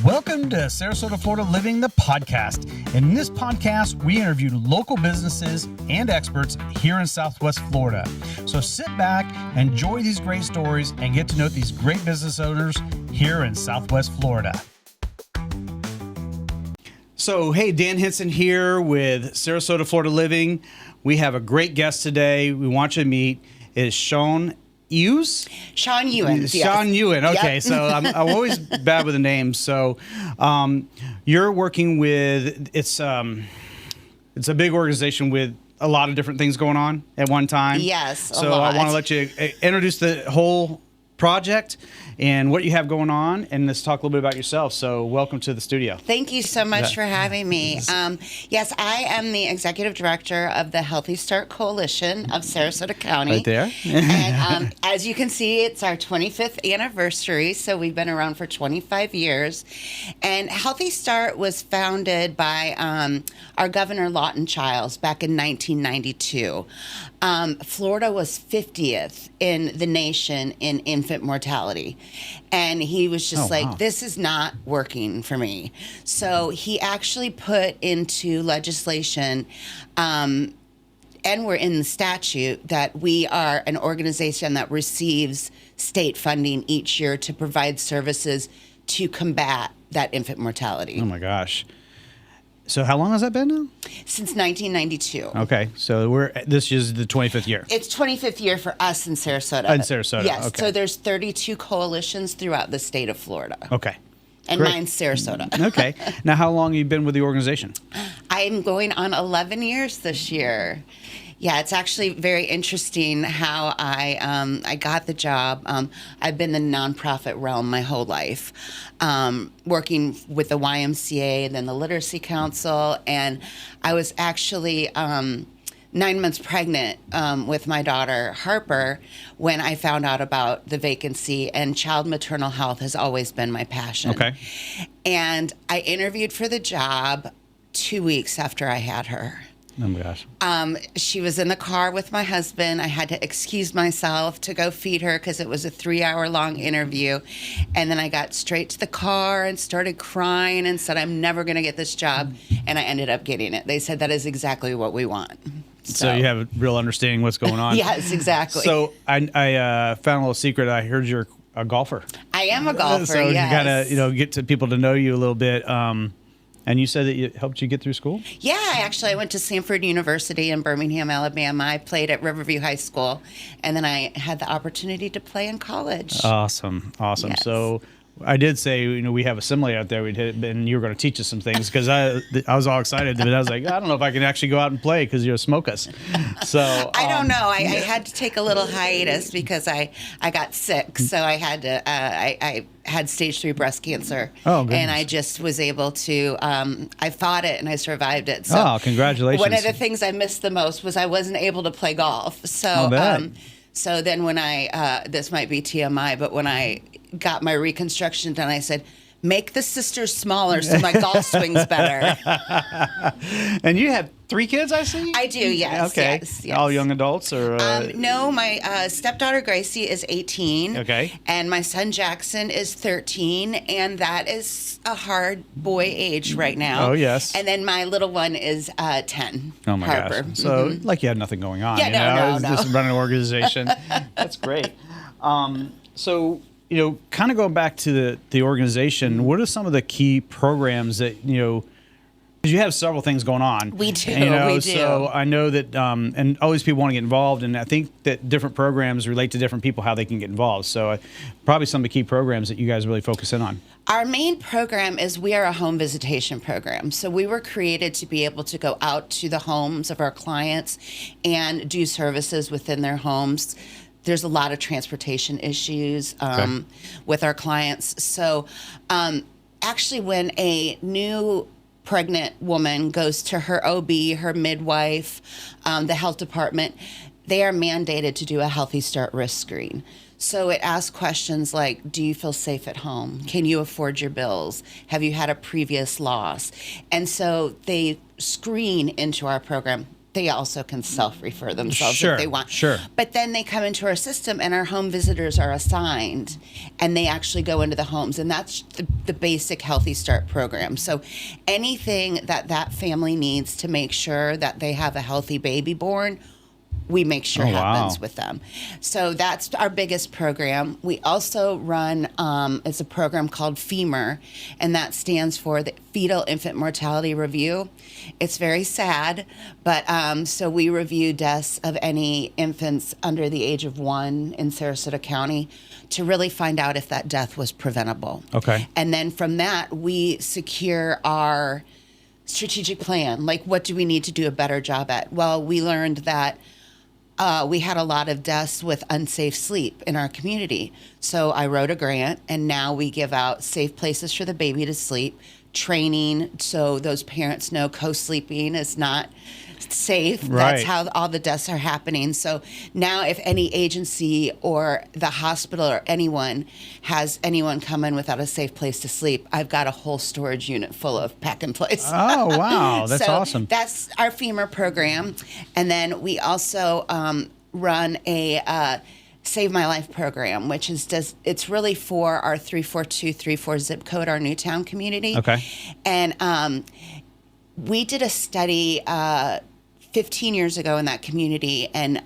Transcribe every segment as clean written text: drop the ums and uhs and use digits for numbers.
Welcome to Sarasota, Florida Living, the podcast. In this podcast, we interview local businesses and experts here in Southwest Florida. So sit back, enjoy these great stories, and get to know these great business owners here in Southwest Florida. So, hey, Dan Henson here with Sarasota, Florida Living. We have a great guest today we want you to meet. It is Shon Ewens? Shon Ewens, yes. Shon Ewens. Okay, Yep. so I'm always bad with the names. So you're working with, it's a big organization with a lot of different things going on at one time. Yes, So I want to let you introduce the whole project and what you have going on, and let's talk a little bit about yourself. So welcome to the studio. Thank you so much for having me. Yes, I am the executive director of the Healthy Start Coalition of Sarasota County. Right there. And as you can see, it's our 25th anniversary, so we've been around for 25 years. And Healthy Start was founded by our Governor Lawton Chiles back in 1992. Florida was 50th in the nation in infant mortality. And he was just wow. This is not working for me. So he actually put into legislation, and we're in the statute, that we are an organization that receives state funding each year to provide services to combat that infant mortality. Oh my gosh. So how long has that been now? Since 1992. Okay, so this is the 25th year. It's 25th year for us in Sarasota. In Sarasota, Yes. okay. So there's 32 coalitions throughout the state of Florida. Okay. And Great. mine's Sarasota. Okay. Now, how long have you been with the organization? I'm going on 11 years this year. Yeah, it's actually very interesting how I got the job. I've been in the nonprofit realm my whole life, working with the YMCA and then the Literacy Council. And I was actually 9 months pregnant with my daughter, Harper, when I found out about the vacancy. And child maternal health has always been my passion. Okay. And I interviewed for the job 2 weeks after I had her. Oh my gosh. She was in the car with my husband. I had to excuse myself to go feed her because it was a 3-hour-long interview. And then I got straight to the car and started crying and said, I'm never going to get this job. And I ended up getting it. They said, that is exactly what we want. So you have a real understanding what's going on. Yes, exactly. So I found a little secret. I heard you're a golfer. I am a golfer, So yes. you got to get to people to know you a little bit. And you said that it helped you get through school? Yeah, I went to Samford University in Birmingham, Alabama. I played at Riverview High School, and then I had the opportunity to play in college. Awesome. Yes. So I did say, we have a simile out there. And you were going to teach us some things because I was all excited. But I was like, I don't know if I can actually go out and play because you'll smoke us. So I don't know. I had to take a little hiatus because I got sick. So I had to. I had stage 3 breast cancer. Oh, goodness. And I just was able to. I fought it and I survived it. So congratulations! One of the things I missed the most was I wasn't able to play golf. So so then when I this might be TMI, but when I got my reconstruction done, I said, make the sisters smaller so my golf swing's better. And you have 3 kids, I see? I do, yes. Okay. Yes. All young adults? Or No, my stepdaughter Gracie is 18. Okay. And my son Jackson is 13. And that is a hard boy age right now. Oh, yes. And then my little one is 10. Oh, my Harper. gosh. So, like you had nothing going on. Yeah, no. Just running an organization. That's great. So, kind of going back to the organization, what are some of the key programs that, because you have several things going on. We do, we do. So I know that, and always people want to get involved, and I think that different programs relate to different people, how they can get involved. So probably some of the key programs that you guys really focus in on. Our main program is we are a home visitation program. So we were created to be able to go out to the homes of our clients and do services within their homes. There's a lot of transportation issues with our clients. So actually when a new pregnant woman goes to her OB, her midwife, the health department, they are mandated to do a Healthy Start risk screen. So it asks questions like, do you feel safe at home? Can you afford your bills? Have you had a previous loss? And so they screen into our program they also can self-refer themselves Sure, if they want. sure. But then they come into our system, and our home visitors are assigned, and they actually go into the homes, and that's the basic Healthy Start program. So anything that family needs to make sure that they have a healthy baby born, we make sure happens with them. So that's our biggest program. We also run, it's a program called FEMUR, and that stands for the Fetal Infant Mortality Review. It's very sad, but so we review deaths of any infants under the age of 1 in Sarasota County to really find out if that death was preventable. Okay. And then from that, we secure our strategic plan. Like, what do we need to do a better job at? Well, we learned that we had a lot of deaths with unsafe sleep in our community. So I wrote a grant, and now we give out safe places for the baby to sleep, training so those parents know co-sleeping is not safe. Right. That's how all the deaths are happening. So now if any agency or the hospital or anyone has anyone come in without a safe place to sleep, I've got a whole storage unit full of pack and place. Oh, wow. That's so awesome. That's our FEMUR program. And then we also run a Save My Life program, which it's really for our 34234 zip code, our Newtown community. Okay. And we did a study 15 years ago in that community, and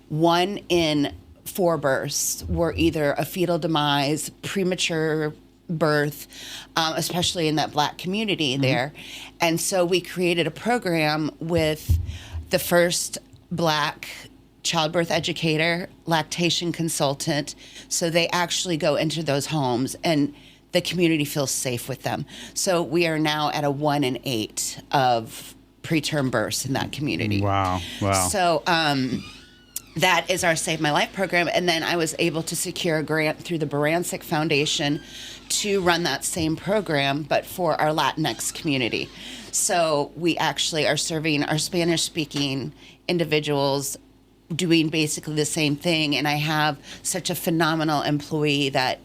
1 in 4 births were either a fetal demise, premature birth, especially in that Black community there. And so we created a program with the first Black childbirth educator, lactation consultant. So they actually go into those homes, and the community feels safe with them. So we are now at a 1 in 8 of preterm births in that community. Wow. So that is our Save My Life program. And then I was able to secure a grant through the Barancic Foundation to run that same program, but for our Latinx community. So we actually are serving our Spanish-speaking individuals, doing basically the same thing. And I have such a phenomenal employee that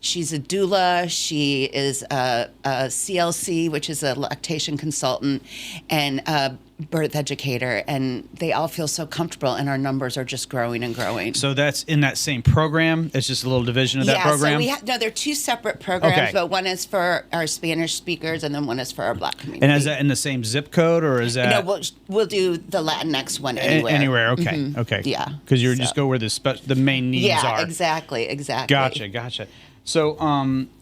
she's a doula, she is a CLC, which is a lactation consultant, and a birth educator, and they all feel so comfortable, and our numbers are just growing and growing. So that's in that same program? It's just a little division of that program? So no, they're 2 separate programs, Okay. but one is for our Spanish speakers, and then one is for our Black community. And is that in the same zip code, or is that... No, we'll do the Latinx one anywhere. Anywhere, okay, okay. Yeah. Because you just go where the main needs are. Yeah, exactly. Gotcha. So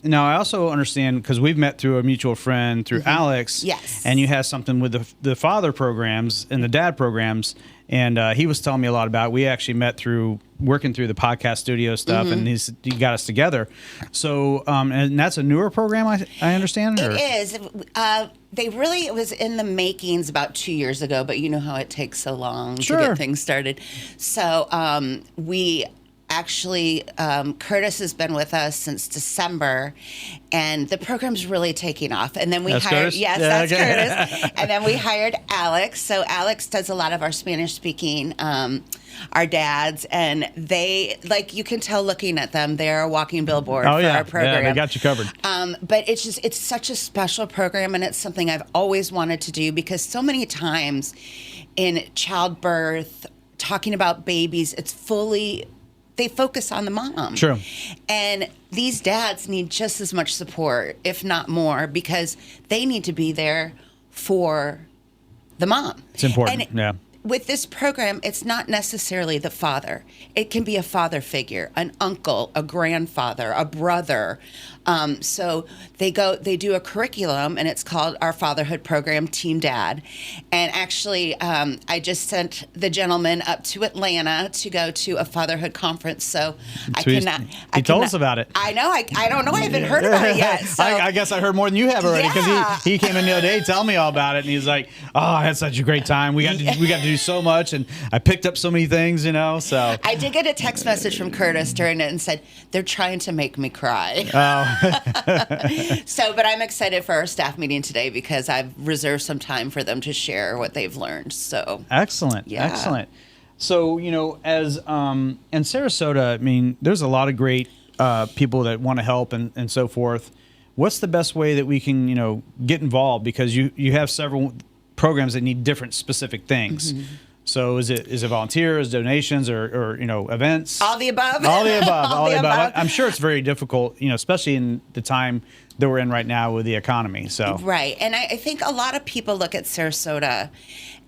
now I also understand, because we've met through a mutual friend, through Alex. Yes. And you have something with the father programs and the dad programs. And he was telling me a lot about it. We actually met through working through the podcast studio stuff, and he got us together. So, and that's a newer program, I understand? It is. It was in the makings about 2 years ago, but you know how it takes so long to get things started. So we actually, Curtis has been with us since December, and the program's really taking off. And then we hired, Curtis? Curtis. And then we hired Alex. So Alex does a lot of our Spanish speaking, our dads, and they, like, you can tell looking at them, they're a walking billboard for our program. Yeah, they got you covered. But it's such a special program, and it's something I've always wanted to do, because so many times in childbirth, talking about babies, they focus on the mom. True. And these dads need just as much support, if not more, because they need to be there for the mom. It's important, And with this program, it's not necessarily the father. It can be a father figure, an uncle, a grandfather, a brother. So they do a curriculum, and it's called our fatherhood program, Team Dad. And actually, I just sent the gentleman up to Atlanta to go to a fatherhood conference. So He told us about it. I know. I don't know. I haven't heard about it yet. So. I guess I heard more than you have already, because Yeah. he came in the other day telling me all about it, and he's like, "Oh, I had such a great time. We got to do so much, and I picked up so many things, So I did get a text message from Curtis during it and said, they're trying to make me cry. But I'm excited for our staff meeting today, because I've reserved some time for them to share what they've learned. So excellent. So, as in Sarasota, I mean, there's a lot of great people that want to help and so forth. What's the best way that we can, get involved? Because you have several programs that need different specific things. So is it volunteers, donations, or events? All the above. All the above. All the above. I'm sure it's very difficult, especially in the time that we're in right now with the economy. So right, and I think a lot of people look at Sarasota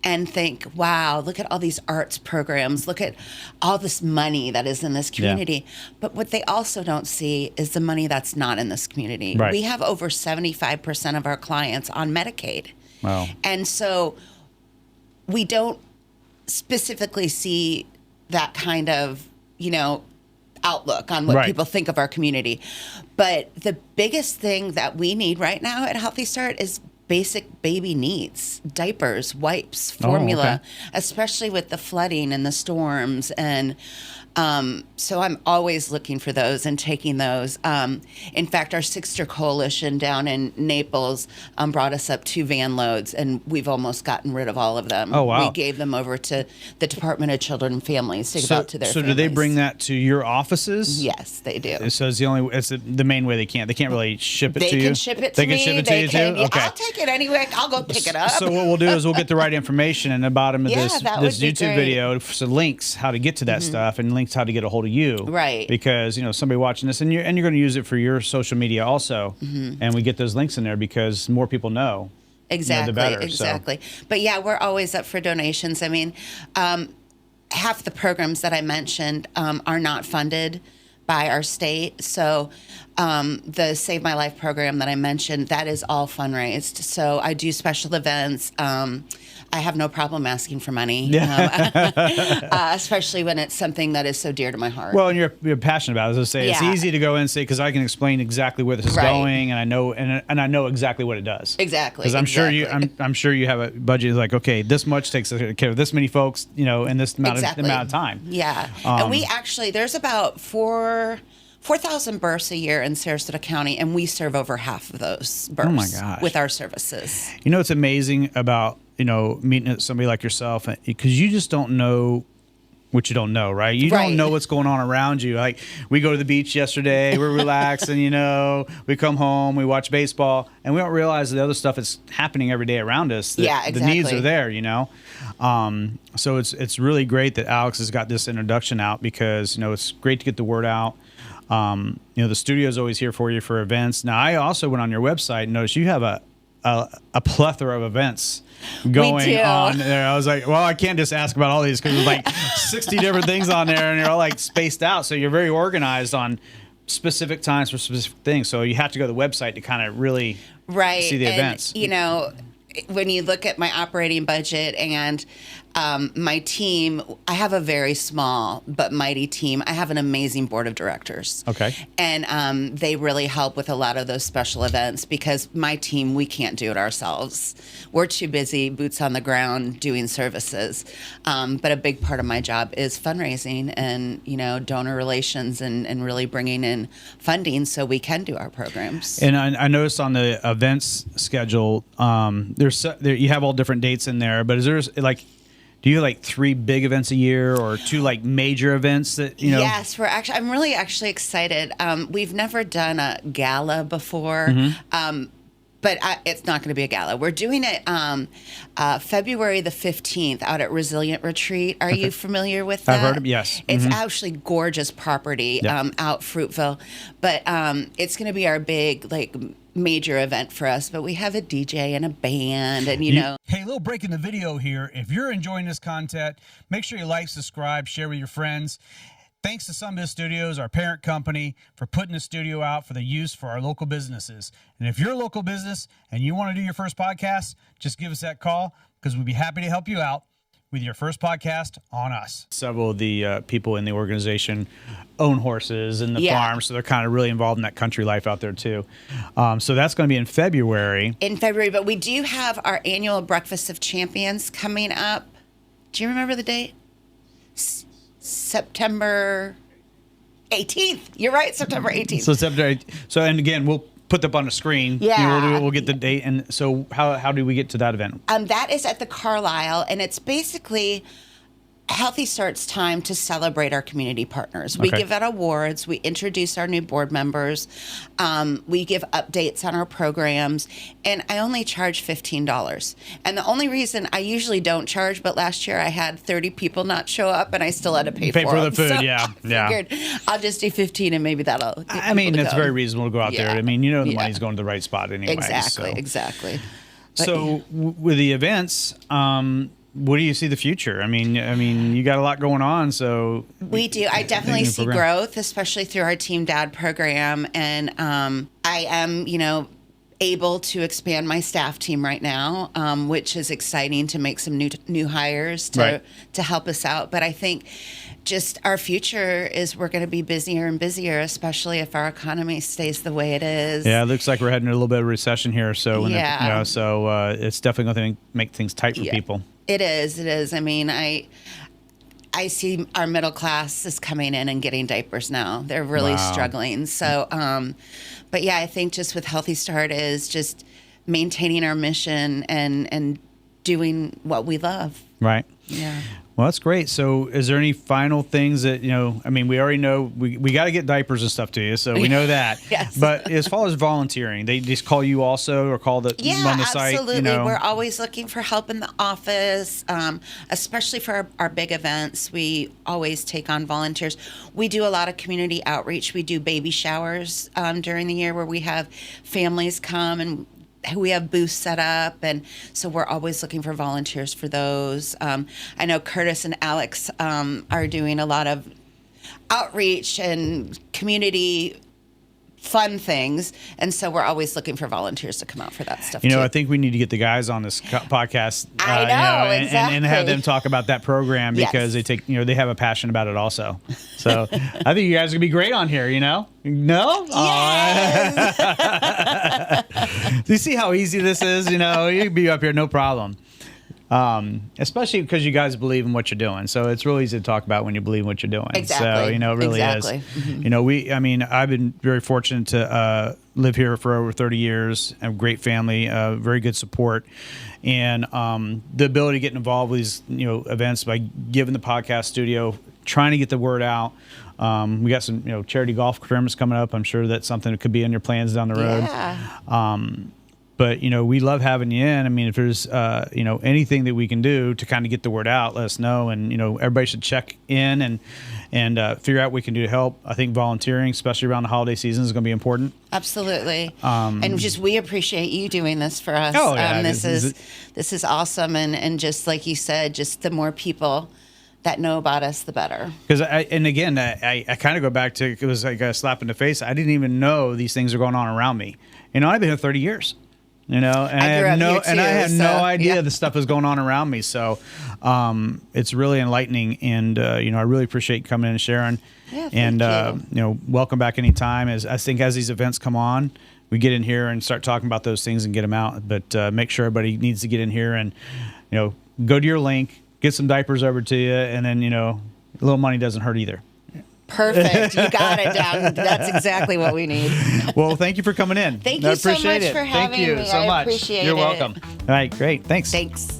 and think, wow, look at all these arts programs, look at all this money that is in this community. But what they also don't see is the money that's not in this community. Right. We have over 75% of our clients on Medicaid. Wow. And so we don't specifically see that kind of, outlook on what people think of our community. But the biggest thing that we need right now at Healthy Start is basic baby needs, diapers, wipes, formula, especially with the flooding and the storms. And so I'm always looking for those and taking those. In fact, our Sixter Coalition down in Naples brought us up 2 van loads, and we've almost gotten rid of all of them. Oh, wow. We gave them over to the Department of Children and Families to give out to their So families. do they bring that to your offices? Yes, they do. So it's the main way they can't. They can't really ship it to you? They can ship it to me. They can ship it to you too? Okay. I'll take it anyway. I'll go pick it up. So what we'll do is we'll get the right information in the bottom of this that would be YouTube great. video, so links how to get to that stuff and links how to get a hold of you. Right. Because somebody watching this and you're going to use it for your social media also, and we get those links in there because more people know. Exactly. The better, exactly. But yeah, we're always up for donations. I mean, half the programs that I mentioned are not funded by our state. So the Save My Life program that I mentioned, that is all fundraised. So I do special events. I have no problem asking for money, especially when it's something that is so dear to my heart. Well, and you're passionate about it. As I say, it's easy to go in and say, because I can explain exactly where this is going, and I know exactly what it does. Exactly. Because I'm sure you have a budget like, okay, this much takes care of this many folks, in this amount of time. Yeah, and we actually there's about 4,000 births a year in Sarasota County, and we serve over half of those births. Oh my gosh. With our services. It's amazing about meeting somebody like yourself, because you just don't know what you don't know, right? You don't know what's going on around you. Like, we go to the beach yesterday, we're relaxing, we come home, we watch baseball, and we don't realize the other stuff that's happening every day around us. Exactly. The needs are there, So it's really great that Alex has got this introduction out, because, it's great to get the word out. The studio is always here for you for events. Now, I also went on your website and noticed you have a plethora of events going on there. I was like, well, I can't just ask about all these because there's like 60 different things on there, and they're all like spaced out. So you're very organized on specific times for specific things. So you have to go to the website to kind of really see the events. When you look at my operating budget and my team, I have a very small but mighty team. I have an amazing board of directors. Okay. And they really help with a lot of those special events, because my team, we can't do it ourselves. We're too busy, boots on the ground, doing services. But a big part of my job is fundraising and, donor relations and really bringing in funding so we can do our programs. And I noticed on the events schedule, you have all different dates in there, but is there do you have 3 big events a year or 2 major events that Yes, I'm really excited. We've never done a gala before. But it's not going to be a gala. We're doing it February the 15th out at Resilient Retreat. Are you familiar with that? I've heard of it, yes. It's actually gorgeous property out Fruitville. But it's going to be our big, major event for us. But we have a DJ and a band and, Hey, little break in the video here. If you're enjoying this content, make sure you like, subscribe, share with your friends. Thanks to Sunbiz Studios, our parent company, for putting the studio out for the use for our local businesses. And if you're a local business and you want to do your first podcast, just give us that call, because we'd be happy to help you out with your first podcast on us. Several of the people in the organization own horses and the farm, so they're kind of really involved in that country life out there too. So that's going to be in February. But we do have our annual Breakfast of Champions coming up. Do you remember the date? September 18th. You're right, September 18th. So and again, we'll put that on the screen. Yeah. We'll get the date. And so how do we get to that event? That is at the Carlisle, and it's basically Healthy Start's time to celebrate our community partners. We give out awards. We introduce our new board members. We give updates on our programs. And I only charge $15. And the only reason I usually don't charge, but last year I had 30 people not show up and I still had to pay for the them. food, So yeah. I figured I'll just do 15 and maybe that'll get I mean, people to it's go. very reasonable to go out there. I mean, the money's going to the right spot anyway. Exactly. But, So with the events, what do you see the future? I mean, you got a lot going on, so we do. I definitely see growth, especially through our Team Dad program, and I am, able to expand my staff team right now, which is exciting to make some new hires to help us out. But I think just our future is we're going to be busier and busier, especially if our economy stays the way it is. Yeah, it looks like we're heading into a little bit of recession here. So it's definitely going to make things tight for people. It is. I mean, I see our middle class is coming in and getting diapers now. They're really struggling. So, but yeah, I think just with Healthy Start is just maintaining our mission and doing what we love. Right. Yeah. Well, that's great. So is there any final things that, we already know we got to get diapers and stuff to you. So we know that. Yes. But as far as volunteering, they just call you also or call on the site? Yeah, absolutely. We're always looking for help in the office, especially for our big events. We always take on volunteers. We do a lot of community outreach. We do baby showers during the year where we have families come and we have booths set up, and so we're always looking for volunteers for those. I know Curtis and Alex are doing a lot of outreach and community fun things, and so we're always looking for volunteers to come out for that stuff too. I think we need to get the guys on this podcast. I know, exactly. and have them talk about that program because they take, they have a passion about it also. So I think you guys are gonna be great on here. No? Yes. Do you see how easy this is? You can be up here, no problem. Especially because you guys believe in what you're doing. So it's really easy to talk about when you believe in what you're doing. Exactly. So, it really is. Mm-hmm. I've been very fortunate to live here for over 30 years, have a great family, very good support. And the ability to get involved with these, events by giving the podcast studio, trying to get the word out. We got some, charity golf tournaments coming up. I'm sure that's something that could be in your plans down the road. Yeah. But, we love having you in. I mean, if there's, anything that we can do to kind of get the word out, let us know. And, everybody should check in and figure out what we can do to help. I think volunteering, especially around the holiday season, is going to be important. Absolutely. And we appreciate you doing this for us. Oh, yeah. This is awesome. And just like you said, just the more people that know about us, the better. Because I kind of go back to, it was like a slap in the face. I didn't even know these things are going on around me. I've been here 30 years. And I had no idea the stuff was going on around me. So it's really enlightening, and I really appreciate you coming in and sharing. Yeah, thank you. Welcome back anytime. As these events come on, we get in here and start talking about those things and get them out. But make sure everybody needs to get in here and go to your link, get some diapers over to you, and then a little money doesn't hurt either. Perfect. You got it down. That's exactly what we need. Well, thank you for coming in. Thank you so much for having me. Thank you so much. I appreciate it. You're welcome. All right, great. Thanks. Thanks.